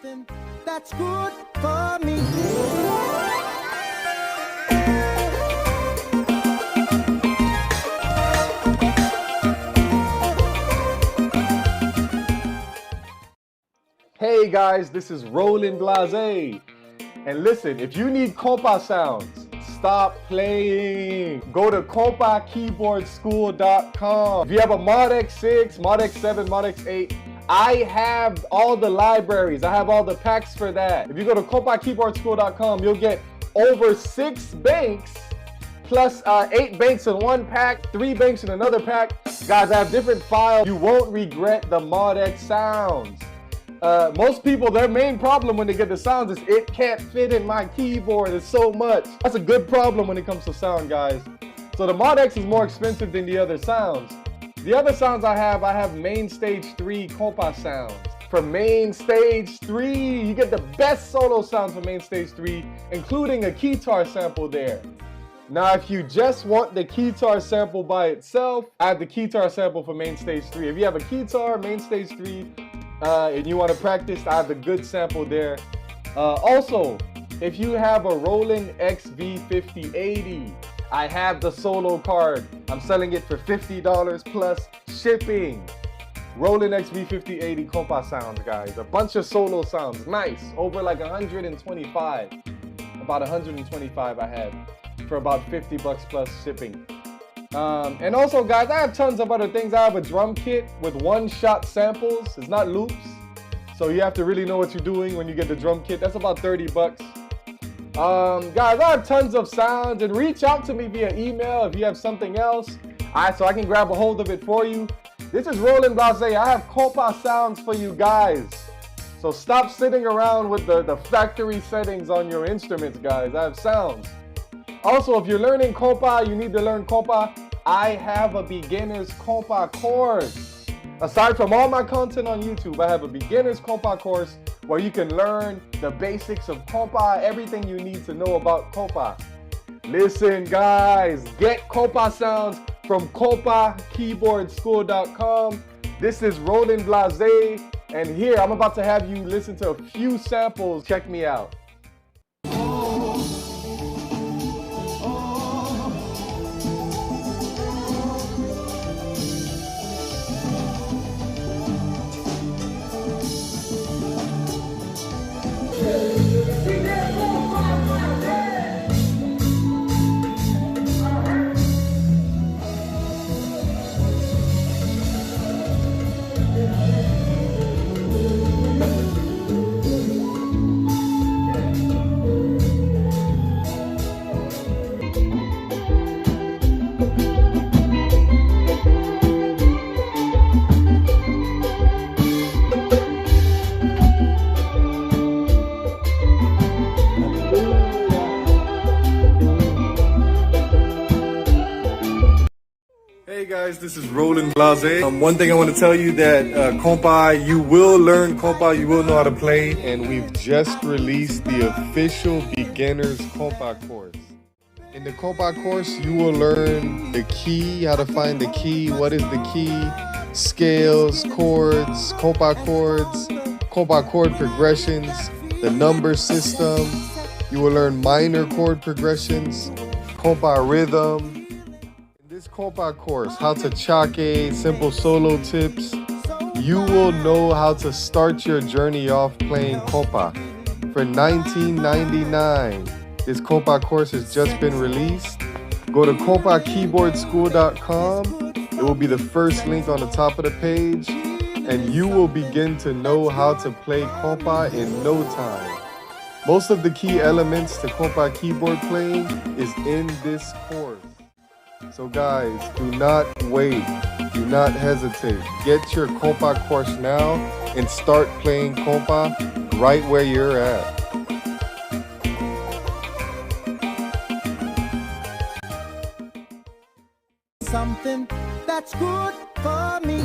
something that's good for me. Hey guys, this is Roland Xv5080. And listen, if you need Kompa sounds, stop playing. Go to KompaKeyboardSchool.com. If you have a Modx6, Modx7, Modx8, I have all the libraries. I have all the packs for that. If you go to KompaKeyboardSchool.com, you'll get over 6 banks plus 8 banks in one pack, 3 banks in another pack. Guys, I have different files. You won't regret the Modx sounds. Most people, their main problem when they get the sounds is it can't fit in my keyboard. It's so much. That's a good problem when it comes to sound, guys. So the Modx is more expensive than the other sounds. The other sounds I have MainStage 3 Kompa sounds. For MainStage 3, you get the best solo sounds for MainStage 3, including a keytar sample there. Now, if you just want the keytar sample by itself, I have the keytar sample for MainStage 3. If you have a keytar, MainStage 3, and you want to practice, I have the good sample there. Also, if you have a Roland XV-5080, I have the solo card. I'm selling it for $50 plus shipping. Roland XV-5080 Kompa sounds, guys. A bunch of solo sounds. Nice. Over like 125. About 125 I have for about $50 plus shipping. And also, guys, I have tons of other things. I have a drum kit with one-shot samples. It's not loops. So you have to really know what you're doing when you get the drum kit. That's about $30. Guys, I have tons of sounds, and reach out to me via email if you have something else. So I can grab a hold of it for you. This is Roland Xv5080. I have Kompa sounds for you guys. So stop sitting around with the factory settings on your instruments, guys. I have sounds. Also, if you're learning Kompa, you need to learn Kompa, I have a beginner's Kompa course. Aside from all my content on YouTube, I have a beginner's Kompa course where you can learn the basics of Kompa, everything you need to know about Kompa. Listen, guys, get Kompa sounds from KompaKeyboardSchool.com. This is Roland Xv5080, and here I'm about to have you listen to a few samples. Check me out. Hey guys, this is Roland Xv5080. One thing I want to tell you that Kompa, you will learn Kompa, you will know how to play, and we've just released the official beginner's Kompa course. In the Kompa course, you will learn the key, how to find the key, what is the key, scales, chords, Kompa chord progressions, the number system. You will learn minor chord progressions, Kompa rhythm. This Kompa course, how to choke, simple solo tips. You will know how to start your journey off playing Kompa. For $19.99, this Kompa course has just been released. Go to KompaKeyboardSchool.com. It will be the first link on the top of the page, and you will begin to know how to play Kompa in no time. Most of the key elements to Kompa keyboard playing is in this course. So guys, do not wait, do not hesitate. Get your Kompa course now and start playing Kompa right where you're at. Something that's good for me.